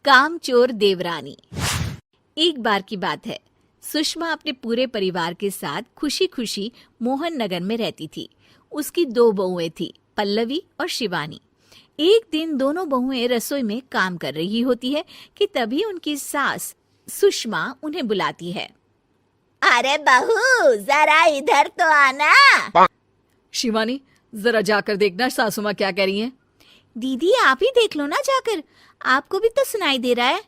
कामचोर देवरानी। एक बार की बात है, सुषमा अपने पूरे परिवार के साथ खुशी खुशी मोहन नगर में रहती थी। उसकी 2 बहुएं थी, पल्लवी और शिवानी। एक दिन दोनों बहुएं रसोई में काम कर रही होती है कि तभी उनकी सास सुषमा उन्हें बुलाती है। अरे बहू, जरा इधर तो आना। शिवानी, जरा जाकर देखना सासू माँ क्या कह रही हैं। दीदी आप ही देख लो ना जाकर, आपको भी तो सुनाई दे रहा है।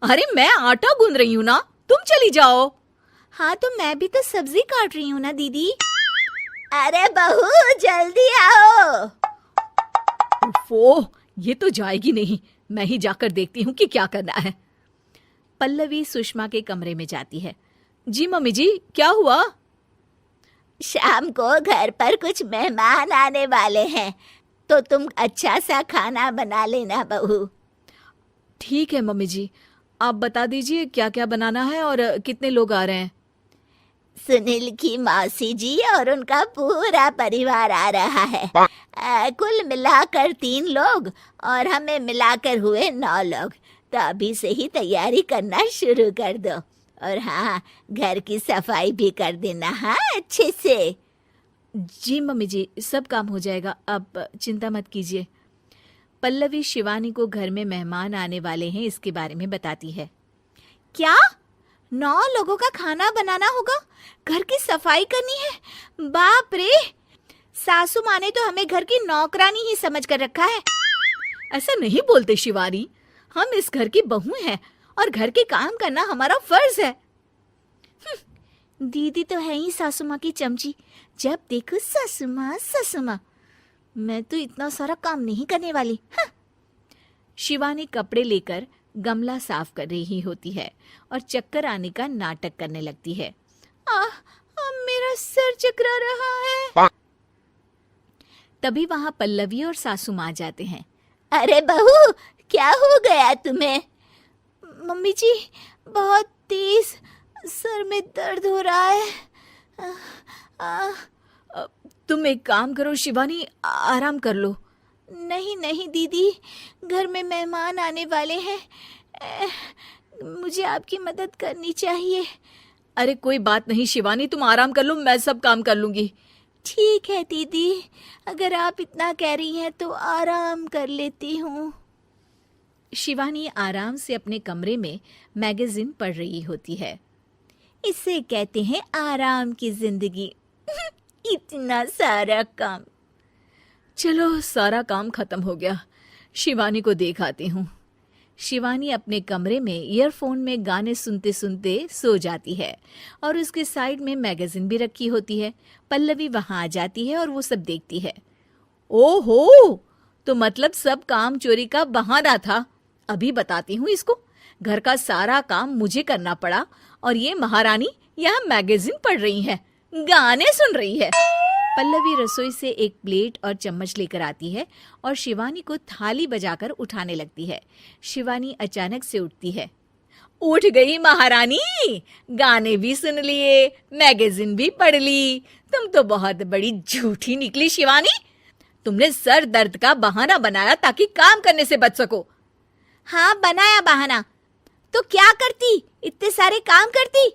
अरे मैं आटा गूंद रही हूँ ना, तुम चली जाओ। हाँ तो मैं भी तो सब्जी काट रही हूँ ना दीदी। अरे बहू जल्दी आओ। ओफो, ये तो जाएगी नहीं, मैं ही जाकर देखती हूँ कि क्या करना है। पल्लवी सुषमा के कमरे में जाती है। जी मम्मी जी, क्या हुआ? शाम को घर पर कुछ मेहमान आने वाले हैं, तो तुम अच्छा सा खाना बना लेना बहू। ठीक है मम्मी जी, आप बता दीजिए क्या क्या बनाना है और कितने लोग आ रहे हैं। सुनील की मौसी जी और उनका पूरा परिवार आ रहा है। कुल मिलाकर 3 लोग और हमें मिलाकर हुए 9 लोग। तो अभी से ही तैयारी करना शुरू कर दो। और हाँ, घर की सफाई भी कर देना, हाँ अच्छे से। जी मम्मी जी, सब काम हो जाएगा, आप चिंता मत कीजिए। पल्लवी शिवानी को घर में मेहमान आने वाले हैं इसके बारे में बताती है। क्या 9 लोगों का खाना बनाना होगा, घर की सफाई करनी है? बाप रे, सासू माँ ने तो हमें घर की नौकरानी ही समझ कर रखा है। ऐसा नहीं बोलते शिवानी, हम इस घर की बहू हैं और घर के काम करना हमारा फर्ज है। दीदी तो है ही सासू माँ की चमची, जब देखो सासू माँ सासू माँ। मैं तो इतना सारा काम नहीं करने वाली। शिवानी कपड़े लेकर गमला साफ कर रही होती है और चक्कर आने का नाटक करने लगती है। मेरा सर चकरा रहा है। तभी वहां पल्लवी और सासू माँ जाते हैं। अरे बहू, क्या हो गया तुम्हें? मम्मी जी, बहुत तेज सर में दर्द हो रहा है। तुम एक काम करो शिवानी, आराम कर लो। नहीं नहीं दीदी, घर में मेहमान आने वाले हैं, मुझे आपकी मदद करनी चाहिए। अरे कोई बात नहीं शिवानी, तुम आराम कर लो, मैं सब काम कर लूंगी। ठीक है दीदी, अगर आप इतना कह रही हैं तो आराम कर लेती हूँ। शिवानी आराम से अपने कमरे में मैगजीन पढ़ रही होती है। इसे कहते हैं आराम की जिंदगी। इतना सारा काम। चलो सारा काम खत्म हो गया, शिवानी को देख आती हूँ। शिवानी अपने कमरे में ईयरफोन में गाने सुनते सुनते सो जाती है और उसके साइड में मैगजीन भी रखी होती है। पल्लवी वहां आ जाती है और वो सब देखती है। ओहो, तो मतलब सब काम चोरी का बहाना था। अभी बताती हूँ इसको। घर का सारा काम मुझे करना पड़ा और ये महारानी यहाँ मैगजीन पढ़ रही है, गाने सुन रही है। पल्लवी रसोई से एक प्लेट और चम्मच लेकर आती है और शिवानी को थाली बजाकर उठाने लगती है। शिवानी अचानक से उठती है। उठ गई महारानी, गाने भी सुन लिए, मैगजीन भी पढ़ ली। तुम तो बहुत बड़ी झूठी निकली शिवानी। तुमने सर दर्द का बहाना बनाया ताकि काम करने से बच सको। हाँ बनाया बहाना, तो क्या करती, इतने सारे काम करती।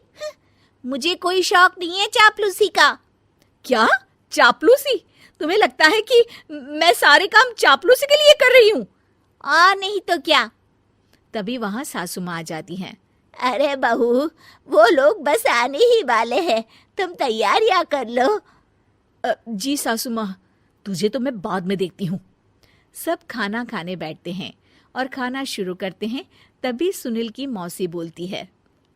मुझे कोई शौक नहीं है चापलूसी का। क्या चापलूसी? तुम्हें लगता है कि मैं सारे काम चापलूसी के लिए कर रही हूँ? नहीं तो क्या। तभी वहां सासू माँ आ जाती हैं। अरे बहू, वो लोग बस आने ही वाले हैं, तुम तैयारियां कर लो। जी सासू माँ, तुझे तो मैं बाद में देखती हूँ। सब खाना खाने बैठते हैं और खाना शुरू करते हैं। तभी सुनील की मौसी बोलती है।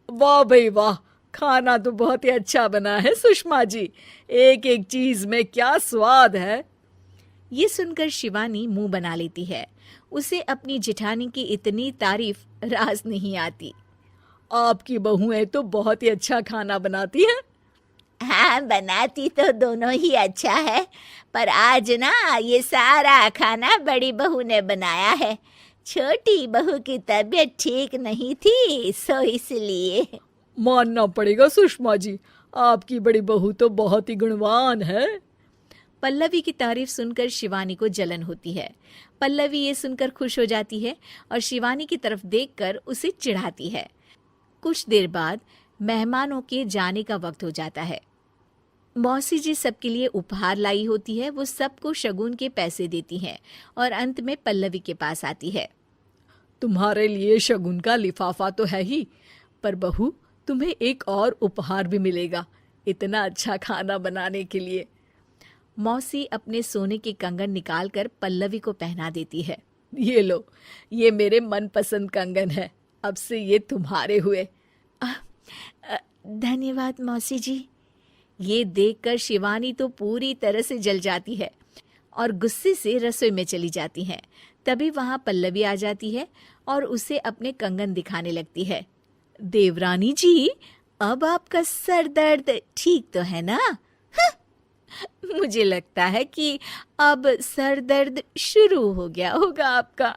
वाह भाई वाह, खाना तो बहुत ही अच्छा बना है सुषमा जी, एक एक चीज में क्या स्वाद है। ये सुनकर शिवानी मुंह बना लेती है। उसे अपनी जेठानी की इतनी तारीफ रास नहीं आती। आपकी बहुएं तो बहुत ही अच्छा खाना बनाती हैं। हाँ बनाती तो दोनों ही अच्छा है, पर आज ना ये सारा खाना बड़ी बहू ने बनाया है। छोटी बहू की तबीयत ठीक नहीं थी, सो इसलिए। मानना पड़ेगा सुषमा जी, आपकी बड़ी बहू तो बहुत ही गुणवान है। पल्लवी की तारीफ सुनकर शिवानी को जलन होती है। पल्लवी ये सुनकर खुश हो जाती है और शिवानी की तरफ देखकर उसे चिढ़ाती है। कुछ देर बाद मेहमानों के जाने का वक्त हो जाता है। मौसी जी सबके लिए उपहार लाई होती है। वो सबको शगुन के पैसे देती हैं और अंत में पल्लवी के पास आती है। तुम्हारे लिए शगुन का लिफाफा तो है ही, पर बहू तुम्हें एक और उपहार भी मिलेगा इतना अच्छा खाना बनाने के लिए। मौसी अपने सोने के कंगन निकालकर पल्लवी को पहना देती है। ये लो, ये मेरे मनपसंद कंगन है, अब से ये तुम्हारे हुए। धन्यवाद मौसी जी। ये देखकर शिवानी तो पूरी तरह से जल जाती है और गुस्से से रसोई में चली जाती है। तभी वहां पल्लवी आ जाती है और उसे अपने कंगन दिखाने लगती है। देवरानी जी, अब आपका सर दर्द ठीक तो है ना? मुझे लगता है कि अब सर दर्द शुरू हो गया होगा आपका।